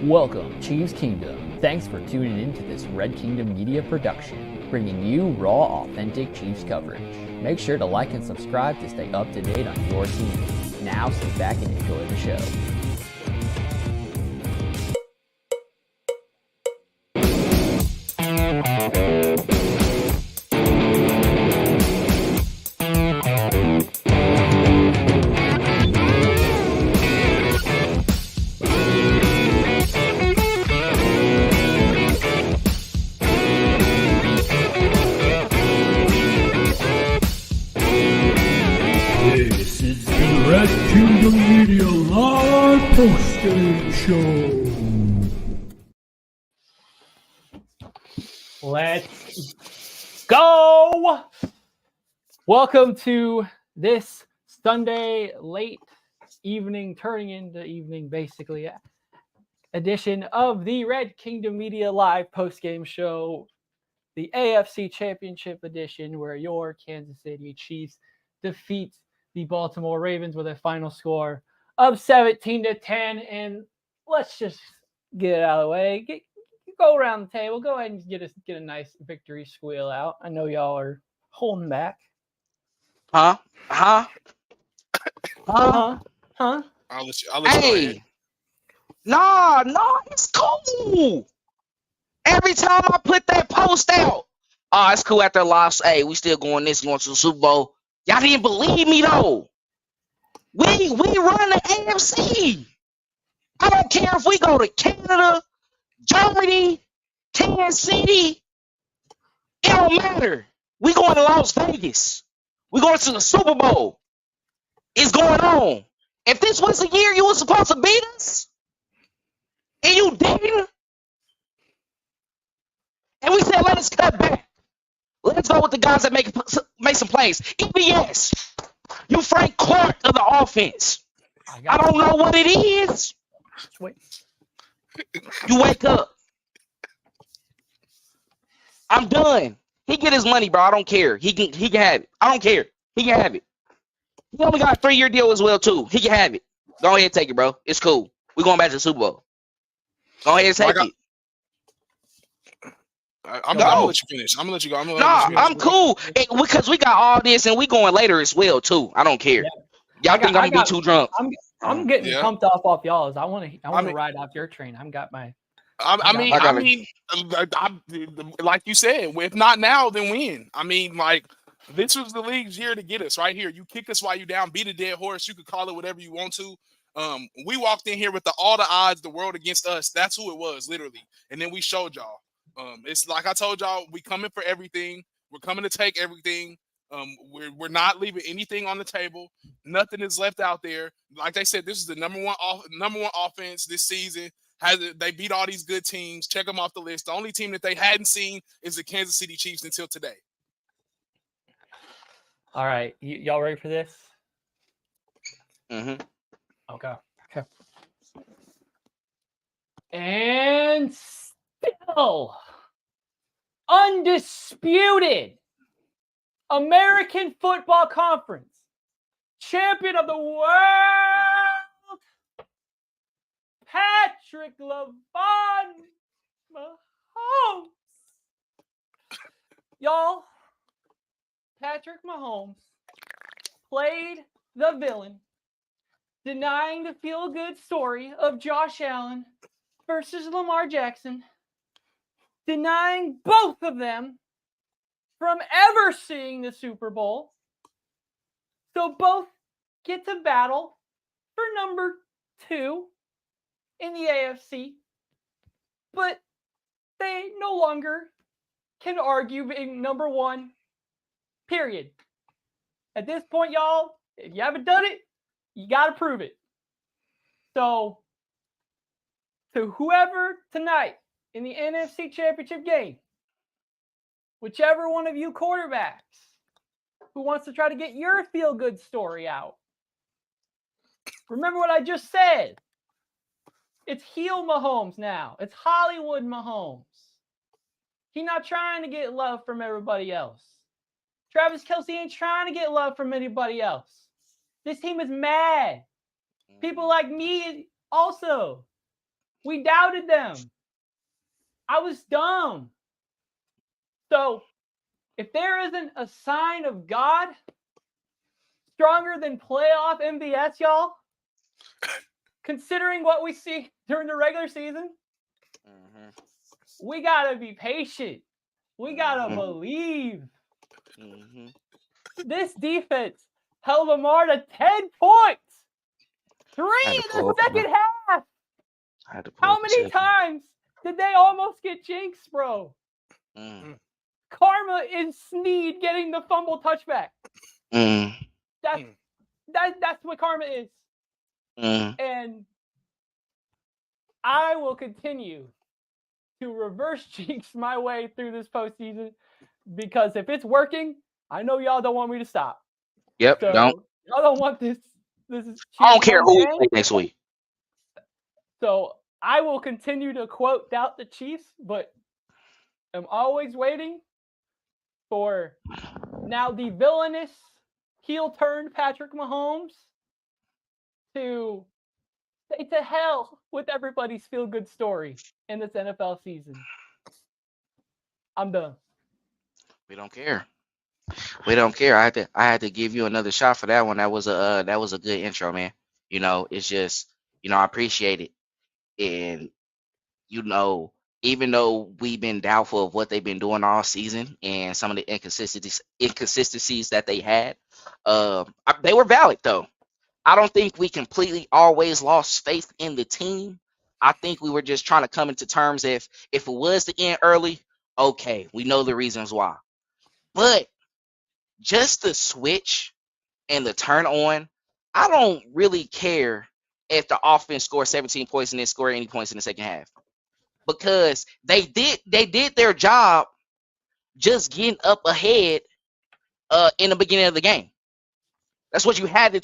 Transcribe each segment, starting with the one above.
Welcome, Chiefs Kingdom. Thanks for tuning in to this Red Kingdom Media production, bringing you raw, authentic Chiefs coverage. Make sure to like and subscribe to stay up to date on your team. Now sit back and enjoy the show. This is the Red Kingdom Media Live Postgame Show. Let's go! Welcome to this Sunday late evening, turning into evening basically, edition of the Red Kingdom Media Live Postgame Show, the AFC Championship edition, where your Kansas City Chiefs defeat the Baltimore Ravens with a final score of 17-10. And let's just get it out of the way. Go around the table. Go ahead and get a nice victory squeal out. I know y'all are holding back. Huh? Huh? I'll let you go ahead. Nah, it's cool. Every time I put that post out, it's cool after a loss. Hey, we still going to the Super Bowl. Y'all didn't believe me though. We run the AFC. I don't care if we go to Canada, Germany, Kansas City. It don't matter. We going to Las Vegas. We going to the Super Bowl. It's going on. If this was a year you were supposed to beat us, and you didn't, and we said, let us cut back. Let's go with the guys that make some plays. EBS, you Frank Clark of the offense. I don't know what it is. Wait. You wake up. I'm done. He get his money, bro. I don't care. He can have it. I don't care. He can have it. He only got a 3-year deal as well, too. He can have it. Go ahead and take it, bro. It's cool. We're going back to the Super Bowl. Go ahead and take it. I'm gonna let you finish. I'm gonna let you go. I'm cool because we got all this and we going later as well too. I don't care. Y'all think I'm gonna be too drunk? I'm getting pumped off y'all's. I want to ride off your train. I mean, like you said, if not now, then when? I mean, like, this was the league's year to get us right here. You kick us while you down, beat a dead horse. You could call it whatever you want to. We walked in here with all the odds, the world against us. That's who it was, literally. And then we showed y'all. It's like I told y'all, we coming for everything. We're coming to take everything. We're not leaving anything on the table. Nothing is left out there. Like they said, this is the number one offense this season. They beat all these good teams. Check them off the list. The only team that they hadn't seen is the Kansas City Chiefs until today. All right, y'all ready for this? Mm-hmm. Okay. And still undisputed American Football Conference champion of the world, Patrick Mahomes. Y'all, Patrick Mahomes played the villain, denying the feel-good story of Josh Allen versus Lamar Jackson, denying both of them from ever seeing the Super Bowl. So both get to battle for number 2 in the AFC, but they no longer can argue being number 1, period. At this point, y'all, if you haven't done it, you got to prove it. So, to whoever tonight in the NFC Championship game, whichever one of you quarterbacks who wants to try to get your feel-good story out, remember what I just said. It's heel Mahomes now. It's Hollywood Mahomes. He's not trying to get love from everybody else. Travis Kelce ain't trying to get love from anybody else. This team is mad. People like me also. We doubted them. I was dumb. So, if there isn't a sign of God stronger than playoff MVS, y'all, considering what we see during the regular season, we got to be patient. We got to believe. This defense held Lamar to 10 points. 3 in the second half. How many times did they almost get jinxed, bro? Karma and Snead getting the fumble touchback. That's what karma is. And I will continue to reverse jinx my way through this postseason because if it's working, I know y'all don't want me to stop. Yep, so don't. Y'all don't want this. This is. I don't care who we play next week. So I will continue to quote doubt the Chiefs, but I'm always waiting for now the villainous heel-turned Patrick Mahomes to say to hell with everybody's feel-good story in this NFL season. I'm done. We don't care. We don't care. I had to give you another shot for that one. That was a good intro, man. It's just, I appreciate it. And even though we've been doubtful of what they've been doing all season and some of the inconsistencies that they had, they were valid though. I don't think we completely always lost faith in the team. I think we were just trying to come into terms if it was to end early, okay, we know the reasons why. But just the switch and the turn on, I don't really care if the offense scores 17 points and didn't score any points in the second half. Because they did their job just getting up ahead in the beginning of the game. That's what you had to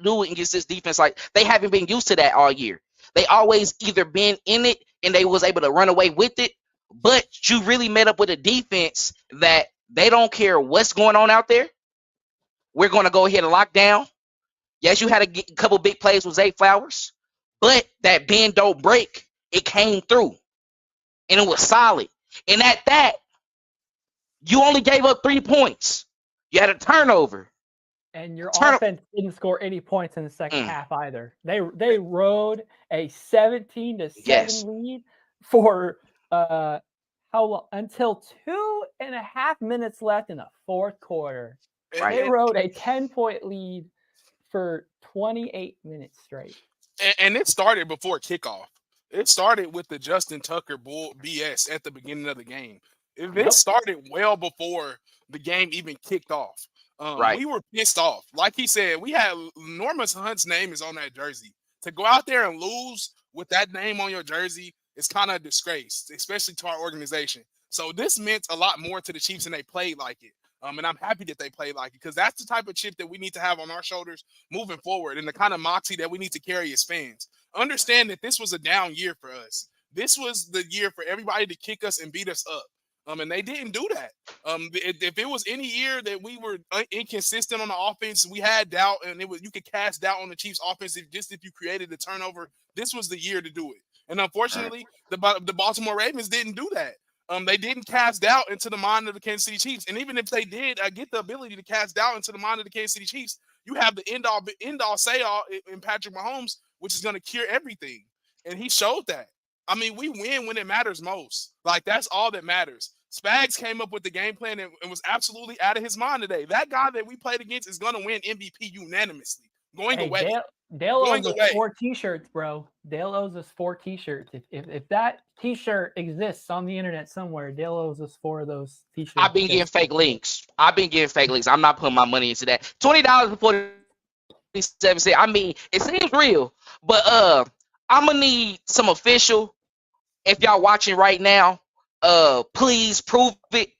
do against this defense. Like, they haven't been used to that all year. They always either been in it and they was able to run away with it, but you really met up with a defense that they don't care what's going on out there. We're going to go ahead and lock down. Yes, you had a couple big plays with Zay Flowers, but that bend don't break. It came through, and it was solid. And at that, you only gave up 3 points. You had a turnover. And your offense didn't score any points in the second half either. They rode a 17-7 lead for how long? Until 2.5 minutes left in the fourth quarter. Right. They rode a 10-point lead for 28 minutes straight. And it started before kickoff. It started with the Justin Tucker bull BS at the beginning of the game. It started well before the game even kicked off. We were pissed off. Like he said, we had Normus Hunt's name is on that jersey. To go out there and lose with that name on your jersey is kind of a disgrace, especially to our organization. So this meant a lot more to the Chiefs, and they played like it. And I'm happy that they played like it because that's the type of chip that we need to have on our shoulders moving forward and the kind of moxie that we need to carry as fans. Understand that this was a down year for us. This was the year for everybody to kick us and beat us up. And they didn't do that. If it was any year that we were inconsistent on the offense, we had doubt, and you could cast doubt on the Chiefs' offense if you created the turnover. This was the year to do it. And unfortunately, the Baltimore Ravens didn't do that. They didn't cast doubt into the mind of the Kansas City Chiefs. And even if they did, I get the ability to cast doubt into the mind of the Kansas City Chiefs. You have the end all say all in Patrick Mahomes, which is going to cure everything. And he showed that. I mean, we win when it matters most. Like, that's all that matters. Spags came up with the game plan and was absolutely out of his mind today. That guy that we played against is going to win MVP unanimously. Going away. Dale owes us 4 T-shirts, bro. Dale owes us 4 T-shirts. If that T-shirt exists on the internet somewhere, Dale owes us 4 of those T-shirts. I've been getting fake links. I'm not putting my money into that. $20 for 47 cents. I mean, it seems real, but I'm gonna need some official. If y'all watching right now, please prove it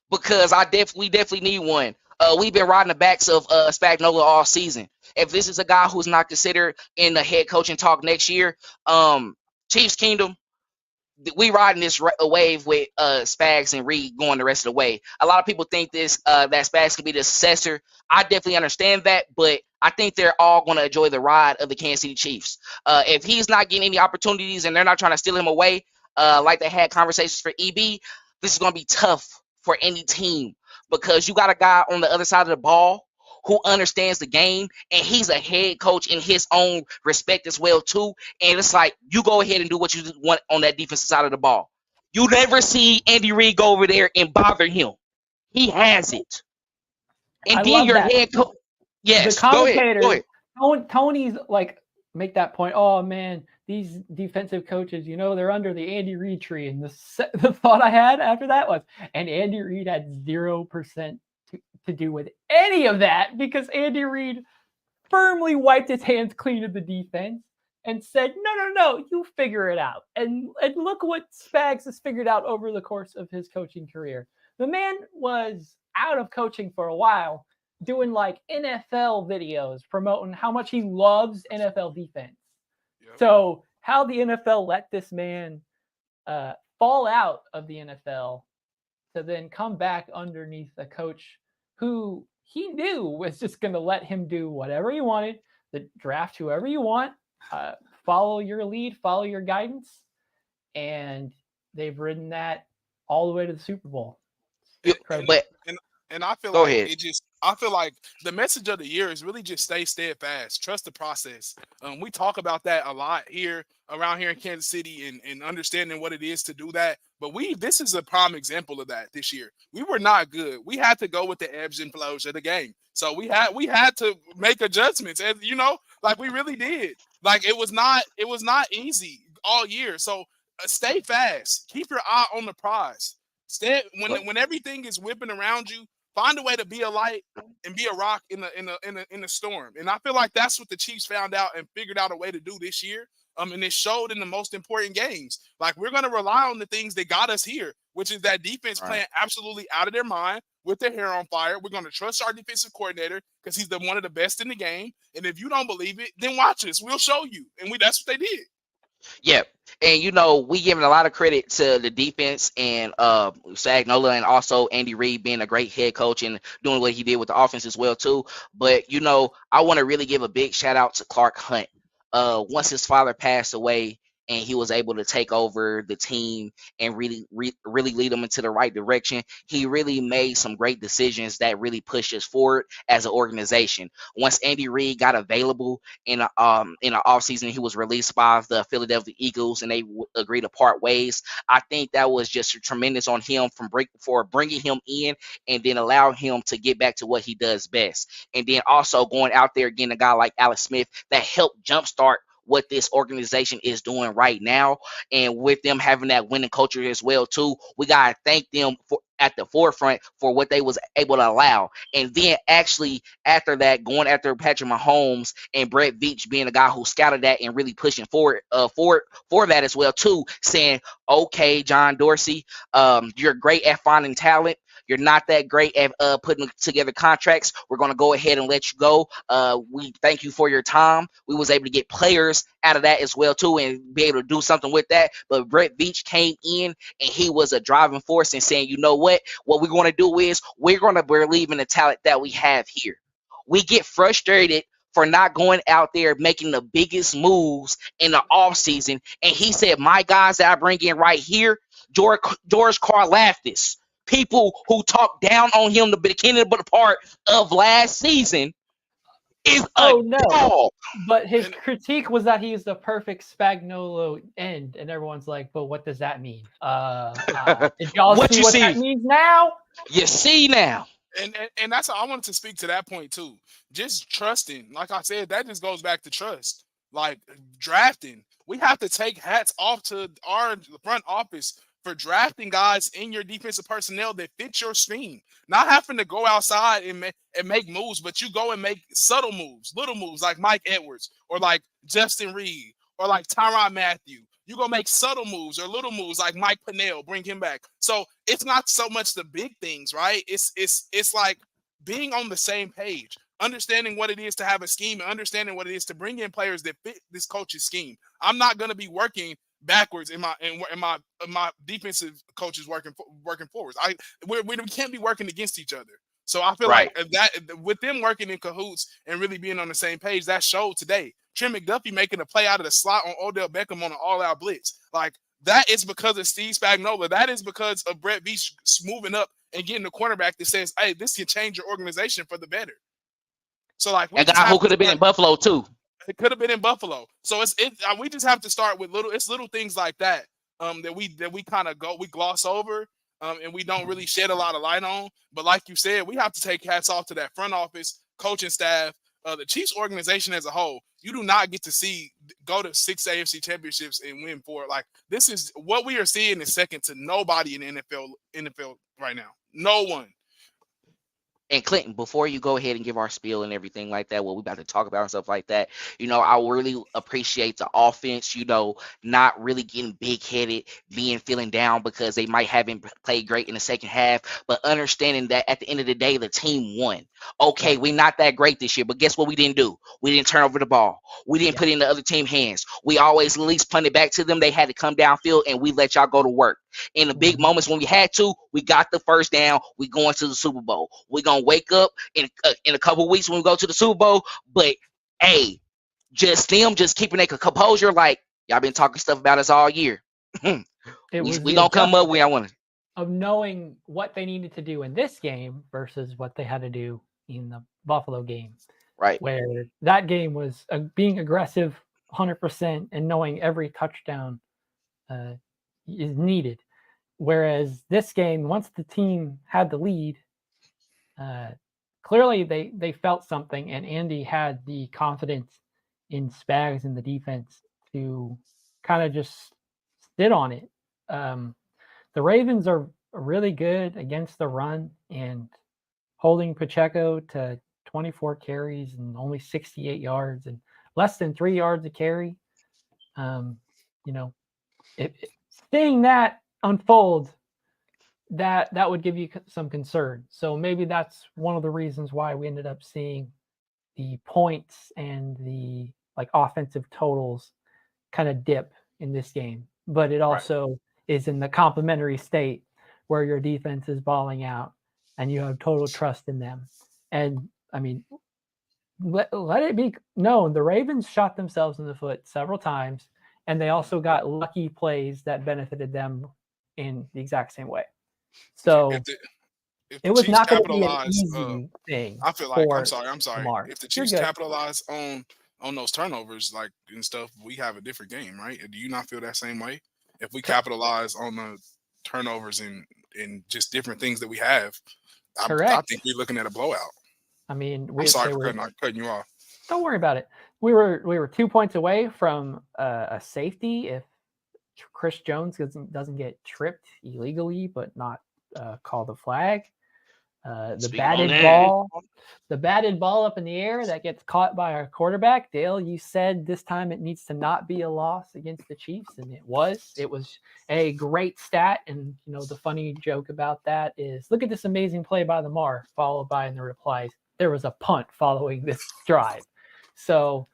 because we definitely need one. We've been riding the backs of Spagnuolo all season. If this is a guy who's not considered in the head coaching talk next year, Chiefs Kingdom, we riding this wave with Spags and Reed going the rest of the way. A lot of people think that Spags could be the successor. I definitely understand that, but I think they're all going to enjoy the ride of the Kansas City Chiefs. If he's not getting any opportunities and they're not trying to steal him away, like they had conversations for EB, this is going to be tough for any team because you got a guy on the other side of the ball who understands the game, and he's a head coach in his own respect as well too. And it's like, you go ahead and do what you want on that defensive side of the ball. You never see Andy Reid go over there and bother him. He has it. And then your head coach. Yes, the commentator, go ahead. Tony's like, make that point. Oh man, these defensive coaches, they're under the Andy Reid tree. And the thought I had after that was, and Andy Reid had 0% to do with any of that, because Andy Reid firmly wiped his hands clean of the defense and said, no, you figure it out. And look what Spags has figured out over the course of his coaching career. The man was out of coaching for a while, doing like NFL videos promoting how much he loves NFL defense. Yep. So how the NFL let this man fall out of the NFL to then come back underneath a coach who he knew was just going to let him do whatever he wanted, draft whoever you want, follow your lead, follow your guidance. And they've ridden that all the way to the Super Bowl. And I feel I feel like the message of the year is really just stay steadfast, trust the process. We talk about that a lot around here in Kansas City and understanding what it is to do that. But this is a prime example of that this year. We were not good. We had to go with the ebbs and flows of the game. So we had to make adjustments, and like we really did. Like it was not easy all year. So stay fast, keep your eye on the prize. When everything is whipping around you, find a way to be a light and be a rock in the storm. And I feel like that's what the Chiefs found out and figured out a way to do this year. And it showed in the most important games. Like, we're going to rely on the things that got us here, which is that defense playing absolutely out of their mind with their hair on fire. We're going to trust our defensive coordinator because he's one of the best in the game. And if you don't believe it, then watch us. We'll show you. And that's what they did. Yeah. And, we giving a lot of credit to the defense and Sagnola and also Andy Reid being a great head coach and doing what he did with the offense as well, too. But, I want to really give a big shout out to Clark Hunt. Once his father passed away and he was able to take over the team and really lead them into the right direction, he really made some great decisions that really pushed us forward as an organization. Once Andy Reid got available in the offseason, he was released by the Philadelphia Eagles and they agreed to part ways. I think that was just tremendous on him for bringing him in and then allow him to get back to what he does best. And then also going out there getting a guy like Alex Smith that helped jumpstart what this organization is doing right now, and with them having that winning culture as well too, we gotta thank them for at the forefront for what they was able to allow. And then actually after that, going after Patrick Mahomes and Brett Veach being a guy who scouted that and really pushing forward for that as well too, saying, okay, John Dorsey, you're great at finding talent. You're not that great at putting together contracts. We're going to go ahead and let you go. We thank you for your time. We was able to get players out of that as well, too, and be able to do something with that. But Brett Veach came in, and he was a driving force and saying, you know what we're going to do is we're going to believe in the talent that we have here. We get frustrated for not going out there making the biggest moves in the offseason. And he said, my guys that I bring in right here, George Karlaftis, people who talk down on him the beginning of the part of last season, is dog. But his critique was that he's the perfect Spagnuolo end, and everyone's like, but what does that mean? Did y'all see what that means now? You see now. And that's how I wanted to speak to that point too. Just trusting. Like I said, that just goes back to trust. Like drafting. We have to take hats off to our front office for drafting guys in your defensive personnel that fit your scheme. Not having to go outside and make moves, but you go and make subtle moves, little moves like Mike Edwards or like Justin Reed or like Tyrann Mathieu. You go make subtle moves or little moves like Mike Pennell, bring him back. So it's not so much the big things, right? It's like being on the same page, understanding what it is to have a scheme and understanding what it is to bring in players that fit this coach's scheme. I'm not going to be working backwards in my defensive coaches working forwards. We can't be working against each other. So I feel Right. like that with them working in cahoots and really being on the same page, that showed today. Trent McDuffie making a play out of the slot on Odell Beckham on an all-out blitz. Like, that is because of Steve Spagnuolo. That is because of Brett Veach moving up and getting a cornerback that says, hey, this can change your organization for the better. So, like, A guy who could have been in Buffalo, too. It could have been in Buffalo. So we just have to start with little things like that that we kind of we gloss over and we don't really shed a lot of light on. But like you said, we have to take hats off to that front office, coaching staff, the Chiefs organization as a whole. You do not get to go to 6 AFC championships and win 4. Like, this is what we are seeing is second to nobody in the NFL right now. No one. And Clinton, before you go ahead and give our spiel and everything like that, what we about to talk about and stuff like that, I really appreciate the offense, not really getting big-headed, feeling down because they might haven't played great in the second half, but understanding that at the end of the day, the team won. Okay, we're not that great this year, but guess what we didn't do? We didn't turn over the ball. We didn't put it in the other team hands. We always at least punted back to them. They had to come downfield, and we let y'all go to work. In the big moments when we had to, we got the first down. We going to the Super Bowl. We're going to wake up in a couple of weeks when we go to the Super Bowl. But, hey, just keeping their composure like, y'all been talking stuff about us all year. we going to come up where I want to. Of knowing what they needed to do in this game versus what they had to do in the Buffalo game. Right. Where that game was being aggressive 100% and knowing every touchdown is needed. Whereas this game, once the team had the lead, clearly they felt something, and Andy had the confidence in Spags and the defense to kind of just sit on it. The Ravens are really good against the run, and holding Pacheco to 24 carries and only 68 yards and less than 3 yards a carry. Seeing that unfold, that would give you some concern. So maybe that's one of the reasons why we ended up seeing the points and the offensive totals kind of dip in this game. But it also is in the complementary state where your defense is balling out and you have total trust in them. And I mean, let it be known, the Ravens shot themselves in the foot several times, and they also got lucky plays that benefited them in the exact same way. So if it was Chiefs not going to be an easy thing. I feel like I'm sorry. Lamar. If the Chiefs capitalize on those turnovers and stuff, we have a different game, right? Do you not feel that same way? If we capitalize on the turnovers and just different things that we have, I think we're looking at a blowout. I mean, I'm sorry for cutting you off. Don't worry about it. We were 2 points away from a safety if Chris Jones doesn't get tripped illegally, but not call the flag. The batted ball up in the air that gets caught by our quarterback. Dale, you said this time it needs to not be a loss against the Chiefs, and it was a great stat. And the funny joke about that is, look at this amazing play by Lamar, followed by in the replies, there was a punt following this drive. So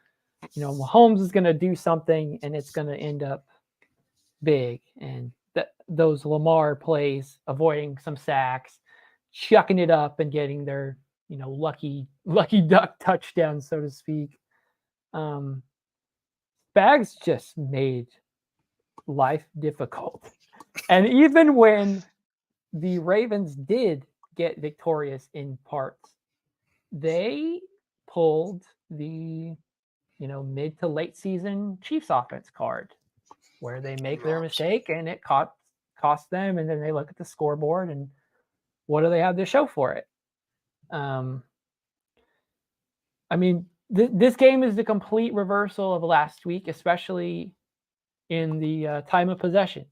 Mahomes is going to do something, and it's going to end up big. And those Lamar plays, avoiding some sacks, chucking it up and getting their lucky duck touchdown, so to speak. Spags just made life difficult. And even when the Ravens did get victorious in parts, they pulled the mid to late season Chiefs offense card, where they make their mistake and it cost them, and then they look at the scoreboard and what do they have to show for it? I mean, this game is the complete reversal of last week, especially in the time of possession.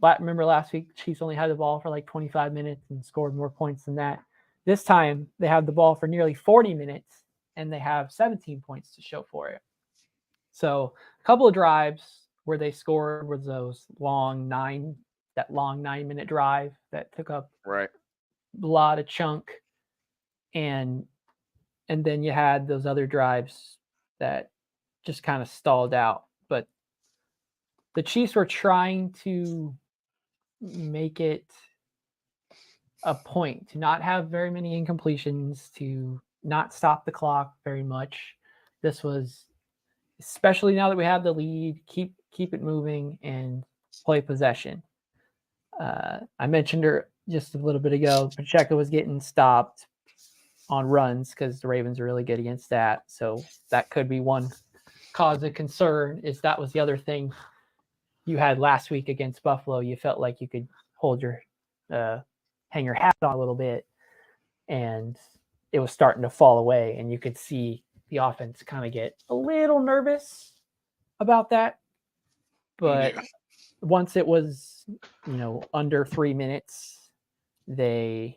Remember last week, the Chiefs only had the ball for 25 minutes and scored more points than that. This time, they have the ball for nearly 40 minutes, and they have 17 points to show for it. So a couple of drives where they scored was those long 9-minute drive that took up a lot of chunk, and then you had those other drives that just kind of stalled out. But the Chiefs were trying to make it a point, to not have very many incompletions, to not stop the clock very much. This was, especially now that we have the lead, keep it moving and play possession. I mentioned her just a little bit ago. Pacheco was getting stopped on runs because the Ravens are really good against that. So that could be one cause of concern. Is that was the other thing you had last week against Buffalo. You felt like you could hold your hang your hat on a little bit, and it was starting to fall away, and you could see the offense kind of get a little nervous about that. But once it was, under 3 minutes, they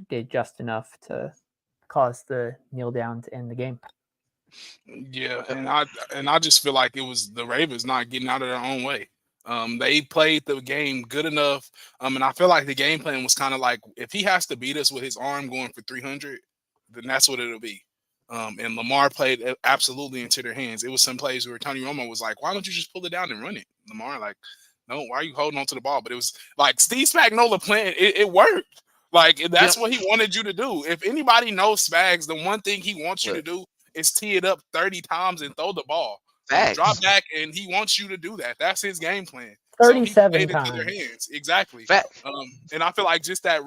did just enough to cause the kneel down to end the game. Yeah, and I just feel like it was the Ravens not getting out of their own way. They played the game good enough, and I feel like the game plan was kind of like, if he has to beat us with his arm going for 300, then that's what it'll be. And Lamar played absolutely into their hands. It was some plays where Tony Romo was like, "Why don't you just pull it down and run it?" Lamar like, "No, why are you holding on to the ball?" But it was like Steve Spagnuolo plan. It worked. Like that's what he wanted you to do. If anybody knows Spags, the one thing he wants you to do is tee it up 30 times and throw the ball. Drop back, and he wants you to do that. That's his game plan. 37 times. Into their hands. Exactly. And I feel like just that,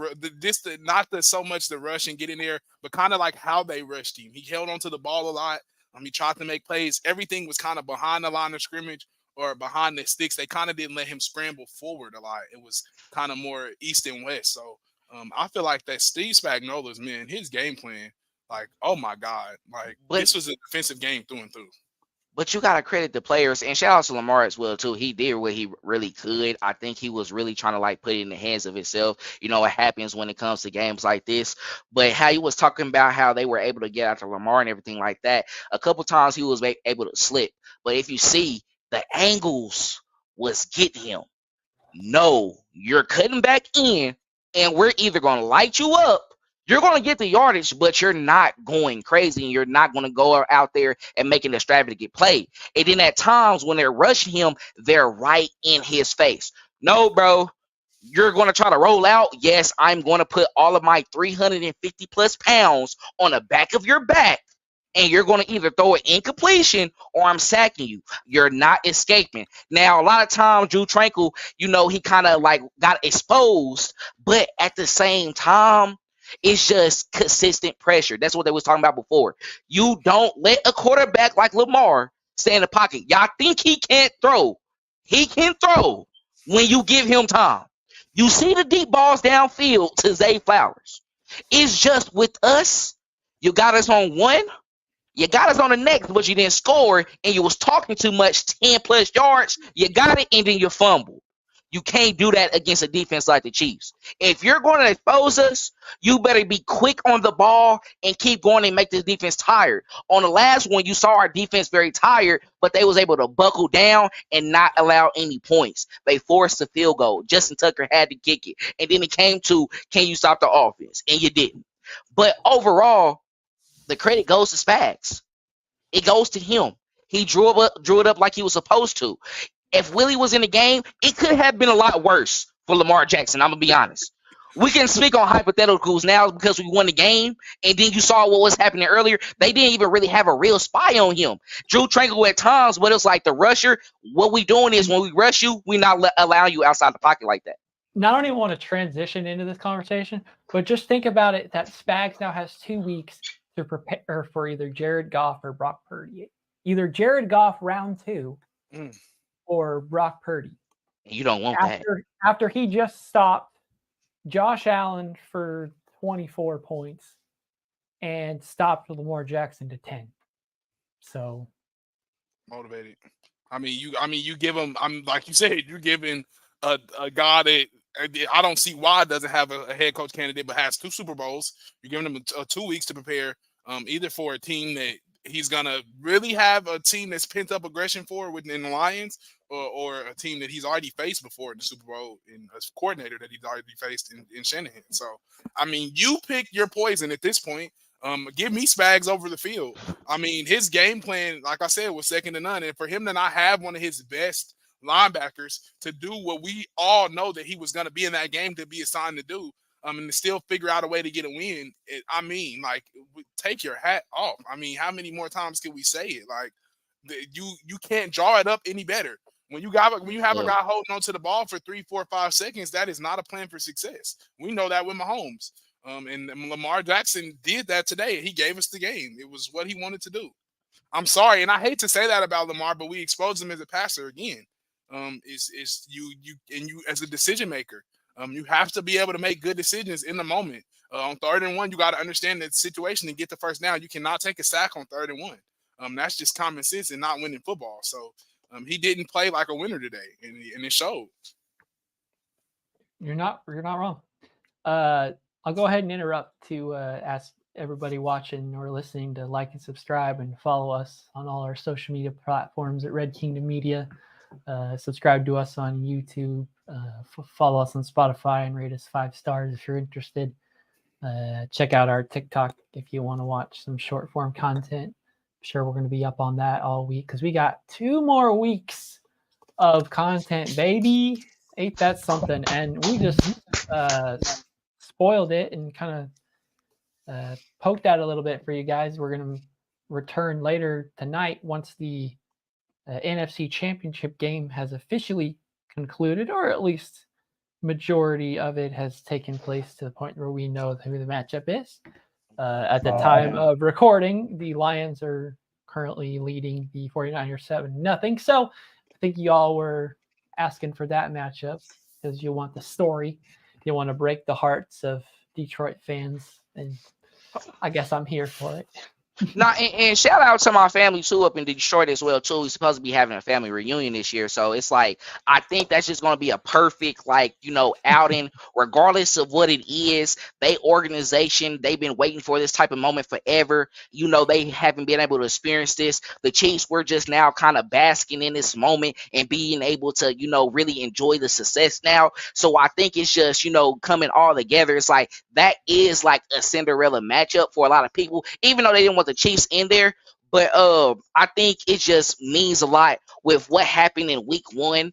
not so much the rush and get in there, but kind of like how they rushed him. He held onto the ball a lot. He tried to make plays. Everything was kind of behind the line of scrimmage or behind the sticks. They kind of didn't let him scramble forward a lot. It was kind of more east and west. So I feel like that Steve Spagnuolo's, man, his game plan, like, oh my God, like this was a defensive game through and through. But you got to credit the players, and shout out to Lamar as well, too. He did what he really could. I think he was really trying to, put it in the hands of himself. It happens when it comes to games like this. But how he was talking about how they were able to get after Lamar and everything like that, a couple times he was able to slip. But if you see, the angles was getting him. No, you're cutting back in, and we're either going to light you up, you're going to get the yardage, but you're not going crazy, and you're not going to go out there and make an extravagant play. And then at times when they're rushing him, they're right in his face. No, bro, you're going to try to roll out. Yes, I'm going to put all of my 350 plus pounds on the back of your back, and you're going to either throw an incompletion or I'm sacking you. You're not escaping. Now, a lot of times, Drew Tranquil, he kind of got exposed, but at the same time, it's just consistent pressure. That's what they was talking about before. You don't let a quarterback like Lamar stay in the pocket. Y'all think he can't throw. He can throw when you give him time. You see the deep balls downfield to Zay Flowers. It's just with us, you got us on one, you got us on the next, but you didn't score, and you was talking too much, 10 plus yards, you got it, and then you fumbled. You can't do that against a defense like the Chiefs. If you're going to expose us, you better be quick on the ball and keep going and make this defense tired. On the last one, you saw our defense very tired, but they was able to buckle down and not allow any points. They forced the field goal. Justin Tucker had to kick it. And then it came to, can you stop the offense? And you didn't. But overall, the credit goes to Spags. It goes to him. He drew it up like he was supposed to. If Willie was in the game, it could have been a lot worse for Lamar Jackson. I'm going to be honest. We can speak on hypotheticals now because we won the game, and then you saw what was happening earlier. They didn't even really have a real spy on him. Drew Tranquil at times, but it's like the rusher, what we doing is when we rush you, we not allowing you outside the pocket like that. Now, I don't even want to transition into this conversation, but just think about it that Spags now has 2 weeks to prepare for either Jared Goff or Brock Purdy. Either Jared Goff round 2 or Brock Purdy. You don't want that. After he just stopped Josh Allen for 24 points and stopped Lamar Jackson to 10. So motivated. You give him, like you said, you're giving a guy that I don't see why doesn't have a head coach candidate, but has 2 Super Bowls. You're giving him 2 weeks to prepare, either for a team that he's gonna really have a team that's pent up aggression for within the Lions, or a team that he's already faced before in the Super Bowl, in a coordinator that he's already faced in Shanahan. So, you pick your poison at this point. Give me Spags over the field. His game plan, like I said, was second to none. And for him to not have one of his best linebackers to do what we all know that he was going to be in that game to be assigned to do, and to still figure out a way to get a win. Take your hat off. I mean, how many more times can we say it? Like, you can't draw it up any better. When you have a guy holding on to the ball for 3, 4, 5 seconds, that is not a plan for success. We know that with Mahomes. And Lamar Jackson did that today. He gave us the game. It was what he wanted to do. I'm sorry, and I hate to say that about Lamar, but we exposed him as a passer again. You as a decision maker. You have to be able to make good decisions in the moment. On 3rd and 1, you got to understand the situation and get the first down. You cannot take a sack on 3rd and 1. That's just common sense and not winning football. So he didn't play like a winner today, and it showed. You're not wrong. I'll go ahead and interrupt to ask everybody watching or listening to like and subscribe and follow us on all our social media platforms at Red Kingdom Media. Subscribe to us on YouTube. Follow us on Spotify and rate us 5 stars if you're interested. Check out our TikTok if you want to watch some short form content. I'm sure we're going to be up on that all week because we got 2 more weeks of content, baby. Ain't that something? And we just spoiled it and kind of poked at it a little bit for you guys. We're going to return later tonight once the NFC Championship game has officially concluded, or at least majority of it has taken place to the point where we know who the matchup is. At the time of recording, the Lions are currently leading the 49ers 7-0. So I think y'all were asking for that matchup because you want the story. You want to break the hearts of Detroit fans, and I guess I'm here for it. And shout out to my family too up in Detroit as well too. We're supposed to be having a family reunion this year, so it's like I think that's just going to be a perfect outing, regardless of what it is. They've been waiting for this type of moment forever. They haven't been able to experience this. The Chiefs were just now kind of basking in this moment and being able to really enjoy the success now. So I think it's just coming all together. It's like that is like a Cinderella matchup for a lot of people, even though they didn't want the Chiefs in there. But I think it just means a lot with what happened in week 1.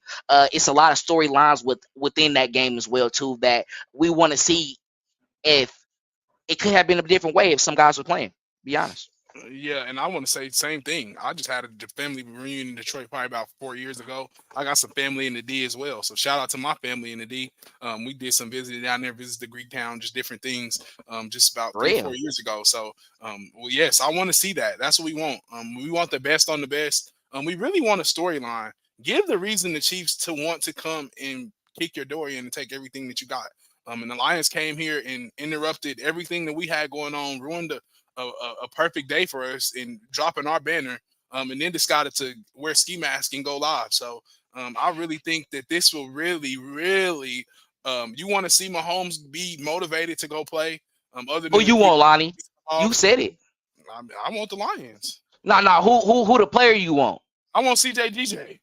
It's a lot of storylines within that game as well too that we want to see if it could have been a different way if some guys were playing. Be honest. Yeah, and I want to say the same thing. I just had a family reunion in Detroit probably about 4 years ago. I got some family in the D as well. So shout out to my family in the D. We did some visiting down there, visited the Greek town, just different things just about 3 or 4 years ago. So, yes, I want to see that. That's what we want. We want the best on the best. We really want a storyline. Give the reason the Chiefs to want to come and kick your door in and take everything that you got. And the Lions came here and interrupted everything that we had going on, ruined a perfect day for us in dropping our banner, and then decided to wear ski mask and go live. So I really think that this will really, really, you want to see Mahomes be motivated to go play. Other than who you want, Lonnie? You said it. I want the Lions. No. Who the player you want? I want CJ.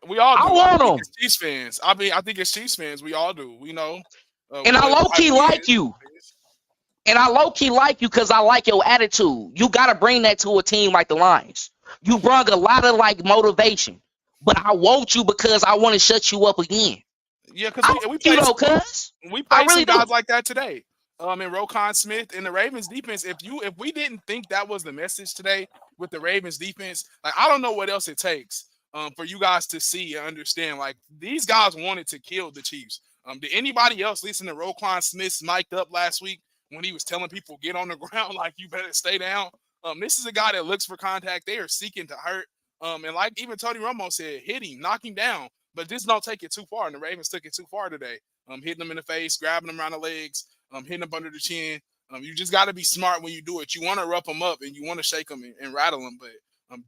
We all do. I want him. It's Chiefs fans. I think it's Chiefs fans. We all do. We know. And I low-key like you. And I low-key like you because I like your attitude. You got to bring that to a team like the Lions. You brought a lot of motivation. But I want you because I want to shut you up again. Yeah, because we played some guys like that today. And Roquan Smith and the Ravens defense. If we didn't think that was the message today with the Ravens defense, I don't know what else it takes for you guys to see and understand. These guys wanted to kill the Chiefs. Did anybody else listen to Roquan Smith's mic'd up last week when he was telling people get on the ground, you better stay down? This is a guy that looks for contact. They are seeking to hurt. And like even Tony Romo said, hit him, knock him down, but just don't take it too far. And the Ravens took it too far today. Hitting him in the face, grabbing him around the legs, hitting him under the chin. You just got to be smart when you do it. You want to rough them up and you want to shake them and rattle them, but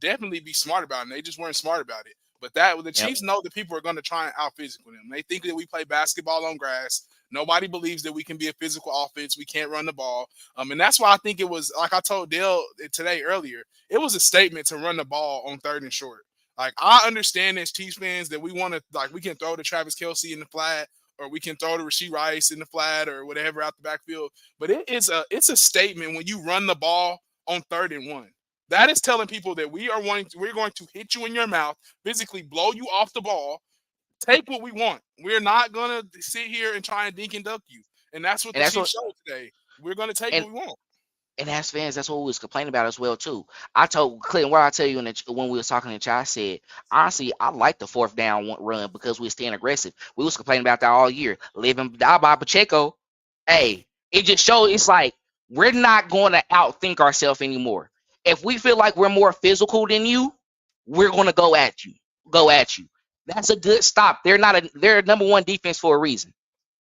definitely be smart about it. And they just weren't smart about it. But the Chiefs know that people are going to try and out-physical them. They think that we play basketball on grass. Nobody believes that we can be a physical offense. We can't run the ball. And that's why I think it was, like I told Dale today earlier, it was a statement to run the ball on 3rd and short. I understand as Chiefs fans that we want to, we can throw to Travis Kelce in the flat, or we can throw to Rashee Rice in the flat or whatever out the backfield. But it's a statement when you run the ball on 3rd and 1. That is telling people that we're going to hit you in your mouth, physically blow you off the ball, take what we want. We're not going to sit here and try and dink and duck you. And that's what the Chiefs showed today. We're going to take what we want. And as fans, that's what we was complaining about as well too. I told Clinton, what I tell you when we was talking in chat, I said, honestly, I like the 4th down run because we were staying aggressive. We was complaining about that all year. Live and die by Pacheco. Hey, it just showed it's like we're not going to outthink ourselves anymore. If we feel like we're more physical than you, we're going to go at you. That's a good stop. They're a number 1 defense for a reason.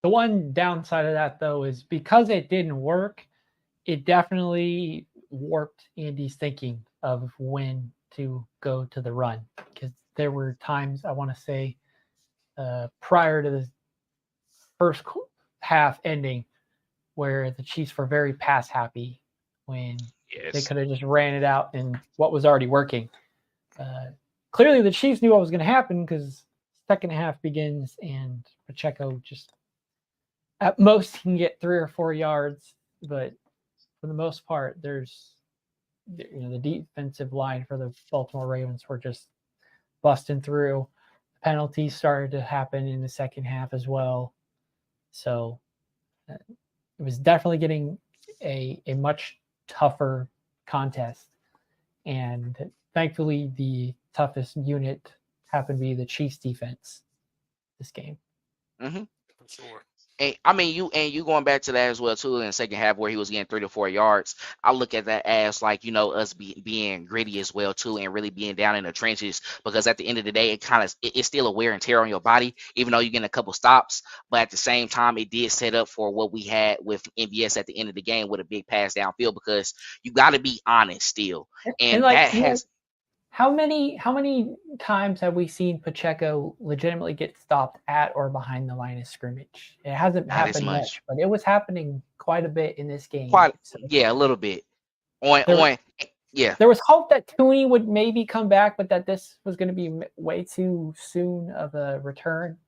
The one downside of that though is because it didn't work, it definitely warped Andy's thinking of when to go to the run, because there were times, I want to say, prior to the first half ending where the Chiefs were very pass happy when they could have just ran it out in what was already working. Clearly the Chiefs knew what was going to happen because second half begins and Pacheco just at most can get 3 or 4 yards, but for the most part, there's the defensive line for the Baltimore Ravens were just busting through. Penalties started to happen in the second half as well. So it was definitely getting a much tougher contest. And thankfully, the toughest unit happened to be the Chiefs defense this game. Mm-hmm. For sure. And I mean, you going back to that as well too in the second half where he was getting 3 to 4 yards. I look at that as like, us being gritty as well too, and really being down in the trenches, because at the end of the day, it's still a wear and tear on your body, even though you're getting a couple stops. But at the same time, it did set up for what we had with MVS at the end of the game with a big pass downfield, because you got to be honest still, and like, that has. How many times have we seen Pacheco legitimately get stopped at or behind the line of scrimmage? It hasn't happened much, but it was happening quite a bit in this game. A little bit. There was hope that Tooney would maybe come back, but that this was going to be way too soon of a return.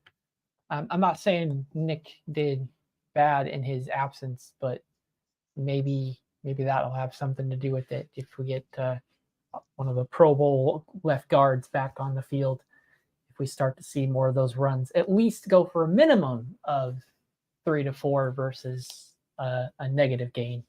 I'm not saying Nick did bad in his absence, but maybe that'll have something to do with it if we get one of the Pro Bowl left guards back on the field. If we start to see more of those runs, at least go for a minimum of 3 to 4 versus a negative gain.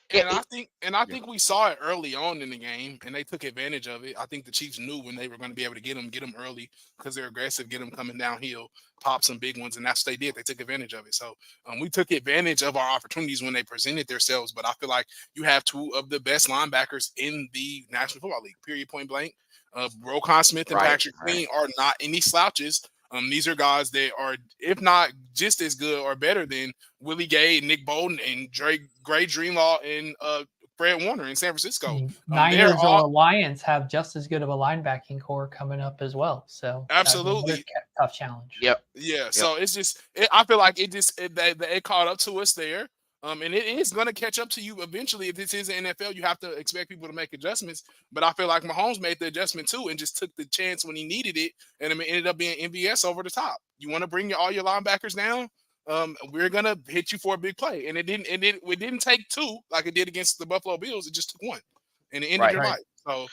And I think we saw it early on in the game, and they took advantage of it. I think the Chiefs knew when they were going to be able to get them early because they're aggressive, get them coming downhill, pop some big ones, and that's what they did. They took advantage of it. So we took advantage of our opportunities when they presented themselves. But I feel like you have 2 of the best linebackers in the National Football League, period, point blank. Roquan Smith and Patrick Queen are not any slouches. These are guys that are, if not just as good or better than Willie Gay, Nick Bolton, and Gray Dreamlaw, and Fred Warner in San Francisco. Niners or Lions have just as good of a linebacking core coming up as well. So absolutely tough challenge. Yep. Yeah. So it's just, I feel like it caught up to us there. And it is going to catch up to you eventually. If this is the NFL, you have to expect people to make adjustments. But I feel like Mahomes made the adjustment too and just took the chance when he needed it, and it ended up being MVS over the top. You want to bring all your linebackers down? We're going to hit you for a big play. And it didn't take 2 like it did against the Buffalo Bills. It just took 1, and it ended your life. So,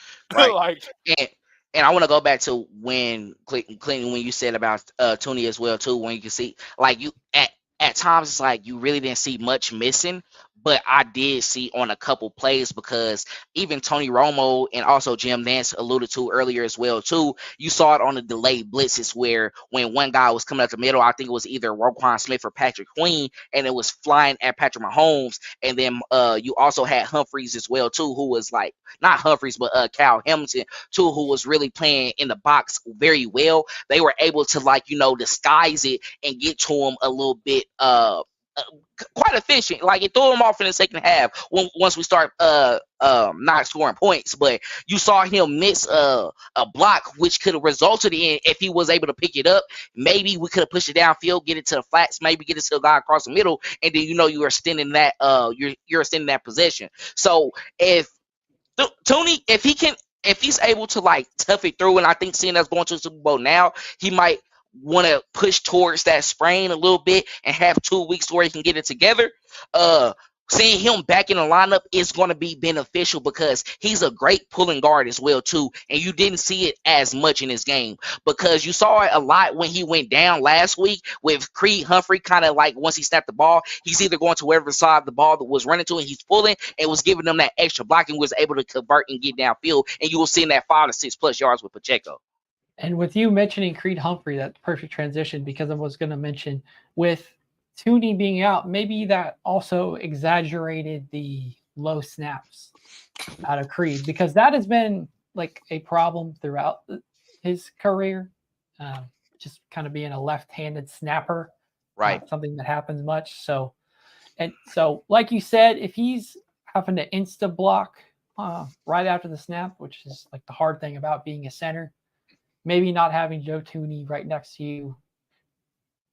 And I want to go back to when Clinton, when you said about Tooney as well too, when you can see like you at times it's like you really didn't see much missing, but I did see on a couple plays, because even Tony Romo and also Jim Nance alluded to earlier as well too. You saw it on the delayed blitzes where when one guy was coming up the middle, I think it was either Roquan Smith or Patrick Queen, and it was flying at Patrick Mahomes. And then you also had Humphreys as well too, who was like not Humphreys, but Cal Hamilton too, who was really playing in the box very well. They were able to disguise it and get to him a little bit quite efficient. Like it threw him off in the second half once we start not scoring points. But you saw him miss a block, which could have resulted in, if he was able to pick it up, maybe we could have pushed it downfield, get it to the flats, maybe get it to the guy across the middle, and then you are extending that you're extending that possession. So if Tony, if he's able to tough it through, and I think seeing us going to the Super Bowl now, he might want to push towards that sprain a little bit and have 2 weeks where he can get it together. seeing him back in the lineup is going to be beneficial because he's a great pulling guard as well too, and you didn't see it as much in this game because you saw it a lot when he went down last week with Creed Humphrey. Kind of like once he snapped the ball, he's either going to wherever side the ball that was running to, and he's pulling and was giving them that extra blocking, was able to convert and get downfield, and you will see that 5 to 6 plus yards with Pacheco. And with you mentioning Creed Humphrey, that's perfect transition because I was going to mention with Tooney being out, maybe that also exaggerated the low snaps out of Creed because that has been like a problem throughout his career. Just kind of being a left-handed snapper, Right? not something that happens much. So like you said, if he's having to insta block right after the snap, which is like the hard thing about being a center, maybe not having Joe Tooney right next to you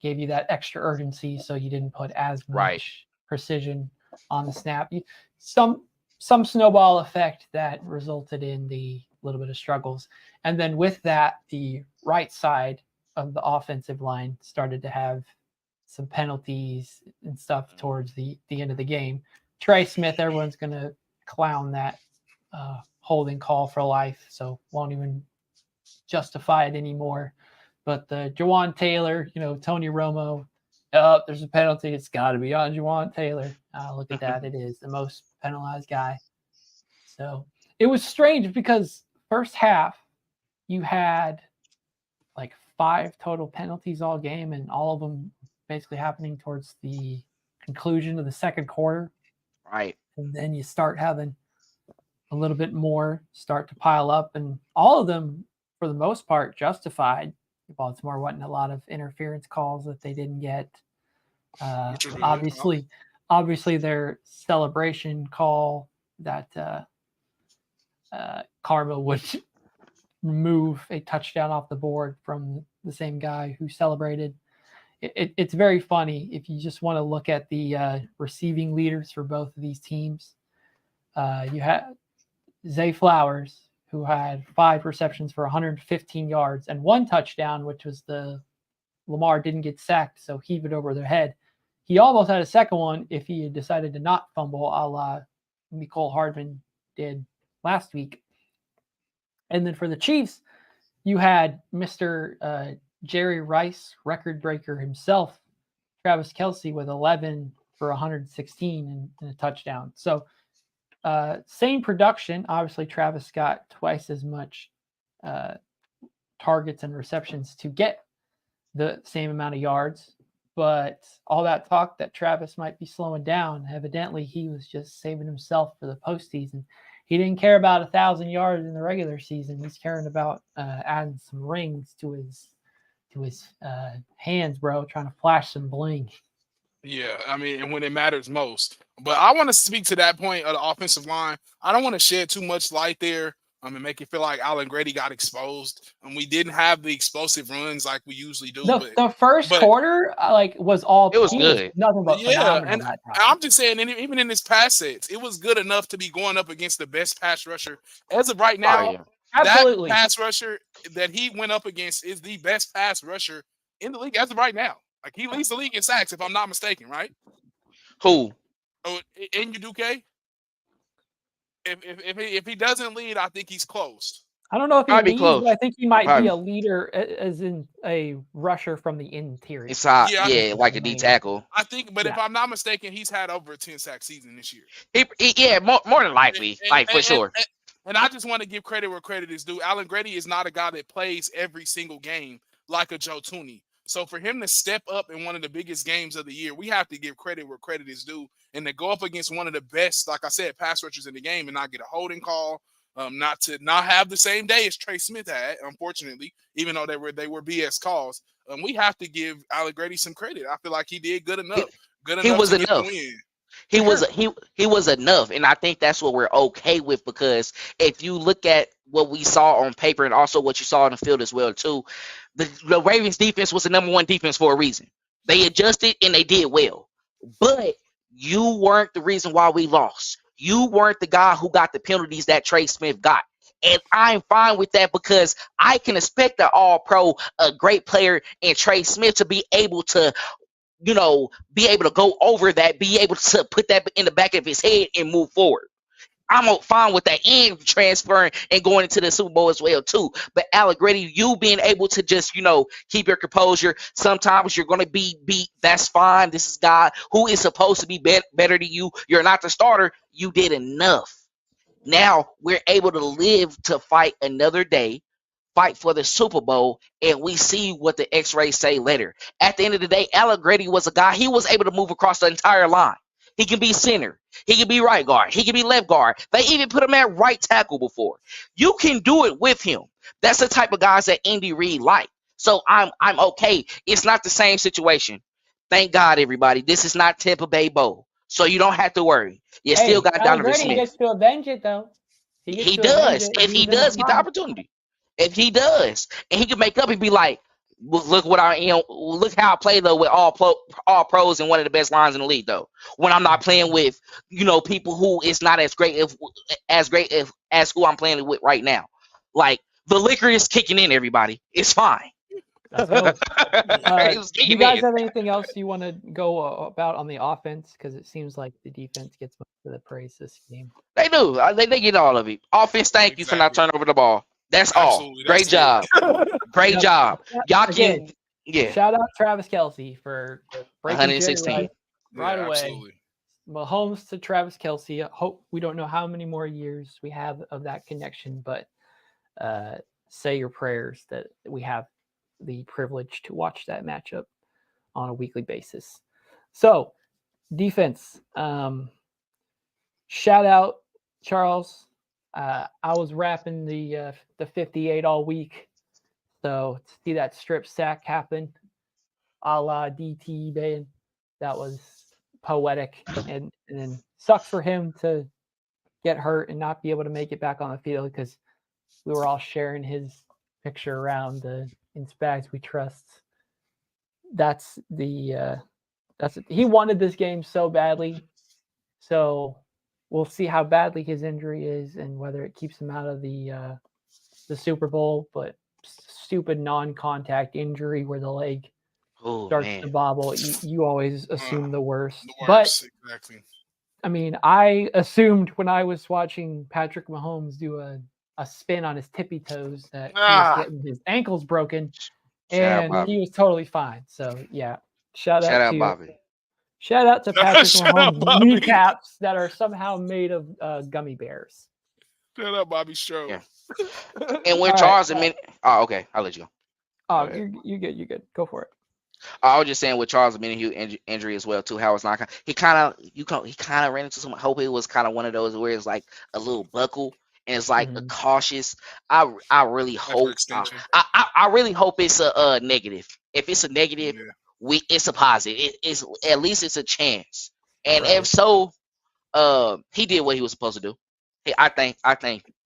gave you that extra urgency, so you didn't put as much precision on the snap. Some snowball effect that resulted in the little bit of struggles. And then with that, the right side of the offensive line started to have some penalties and stuff towards the end of the game. Trey Smith, everyone's going to clown that holding call for life, so won't even justify it anymore. But the Jawan Taylor, Tony Romo, there's a penalty. It's got to be on Jawan Taylor. Look at that. It is the most penalized guy. So it was strange because first half you had like 5 total penalties all game, and all of them basically happening towards the conclusion of the second quarter. Right. And then you start having a little bit more start to pile up, and all of them, for the most part, justified. Baltimore wasn't a lot of interference calls that they didn't get. Obviously their celebration call that Karma would remove a touchdown off the board from the same guy who celebrated. It's very funny if you just want to look at the receiving leaders for both of these teams. You had Zay Flowers, who had 5 receptions for 115 yards and 1 touchdown, which was the Lamar didn't get sacked, so heave it over their head. He almost had a second one if he had decided to not fumble, a la Mecole Hardman did last week. And then for the Chiefs, you had Mr. Jerry Rice, record breaker himself, Travis Kelce, with 11 for 116 and a touchdown. So same production. Obviously, Travis got twice as much targets and receptions to get the same amount of yards. But all that talk that Travis might be slowing down, evidently he was just saving himself for the postseason. He didn't care about 1,000 yards in the regular season. He's caring about adding some rings to his hands, bro, trying to flash some bling. Yeah, I mean, and when it matters most. But I want to speak to that point of the offensive line. I don't want to shed too much light there and make it feel like Alan Grady got exposed. And we didn't have the explosive runs like we usually do. The first quarter, was all. It was good. Nothing but phenomenal. And I'm just saying, even in his pass sets, it was good enough to be going up against the best pass rusher as of right now. Oh, yeah. Absolutely. That pass rusher that he went up against is the best pass rusher in the league as of right now. Like, he leads the league in sacks, if I'm not mistaken, right? Who? Oh, in Uduke? If he doesn't lead, I think he's close. I don't know if he Might be leads, close. but I think he might Probably. be a leader, as in a rusher from the interior. Inside, Yeah. like a D tackle. I think, but if I'm not mistaken, he's had over a 10-sack season this year. More than likely, for sure. And I just want to give credit where credit is due. Alan Grady is not a guy that plays every single game like a Joe Tooney. So for him to step up in one of the biggest games of the year, we have to give credit where credit is due. And to go up against one of the best, like I said, pass rushers in the game and not get a holding call, not have the same day as Trey Smith had, unfortunately, even though they were BS calls. We have to give Alan Grady some credit. I feel like he did good enough. He was enough. enough. He was enough, and I think that's what we're okay with, because if you look at what we saw on paper and also what you saw on the field as well too, the Ravens defense was the number 1 defense for a reason. They adjusted and they did well, but you weren't the reason why we lost. You weren't the guy who got the penalties that Trey Smith got. And I'm fine with that, because I can expect an all-pro, a great player in Trey Smith, to be able to be able to go over that, be able to put that in the back of his head and move forward. I'm fine with that and transferring and going into the Super Bowl as well too. But Allegretti, you being able to just keep your composure. Sometimes you're going to be beat. That's fine. This is God who is supposed to be better than you. You're not the starter. You did enough. Now we're able to live to fight another day, fight for the Super Bowl, and we see what the X-rays say later. At the end of the day, Allegretti was a guy. He was able to move across the entire line. He can be center. He can be right guard. He can be left guard. They even put him at right tackle before. You can do it with him. That's the type of guys that Andy Reid like. So I'm okay. It's not the same situation. Thank God, everybody. This is not Tampa Bay Bowl. So you don't have to worry. You still got Donovan Smith. He gets to avenge it, though. He does. If he does, get the opportunity. If he does, and he can make up and be like, look what look how I play though with all pros and one of the best lines in the league though. When I'm not playing with people who is not as great as who I'm playing with right now. Like the liquor is kicking in, everybody. It's fine. You guys have anything else you want to go about on the offense? Because it seems like the defense gets most of the praise this game. They do. They get all of it. Offense, thank you for not turning over the ball. That's all. Great job. Great job. Y'all can, Shout out Travis Kelce for breaking 116 right away. Absolutely. Mahomes to Travis Kelce. I hope we don't know how many more years we have of that connection, but say your prayers that we have the privilege to watch that matchup on a weekly basis. So, defense. Shout out Charles. I was rapping the 58 all week, so to see that strip sack happen, a la DT band, that was poetic, and then sucks for him to get hurt and not be able to make it back on the field because we were all sharing his picture around in Spags We Trust. He wanted this game so badly, so we'll see how badly his injury is and whether it keeps him out of the Super Bowl. But stupid non-contact injury where the leg starts to bobble, you always assume the worst. But exactly. I mean, I assumed when I was watching Patrick Mahomes do a spin on his tippy toes that he was getting his ankles broken, and he was totally fine. So yeah, shout out to Bobby. Shout out to Patrick Mahomes' kneecaps that are somehow made of gummy bears. Shout out Bobby Stroh. Yeah. And when Charles okay, I'll let you go. Oh, you're good. You're good. Go for it. I was just saying with Charles Minihue injury as well too. How it's not he kind of ran into some. I hope it was kind of one of those where it's like a little buckle and it's like a cautious. I really hope. I really hope it's a negative. If it's a negative. Yeah. It's a positive. It's at least it's a chance. And if so, he did what he was supposed to do. I think.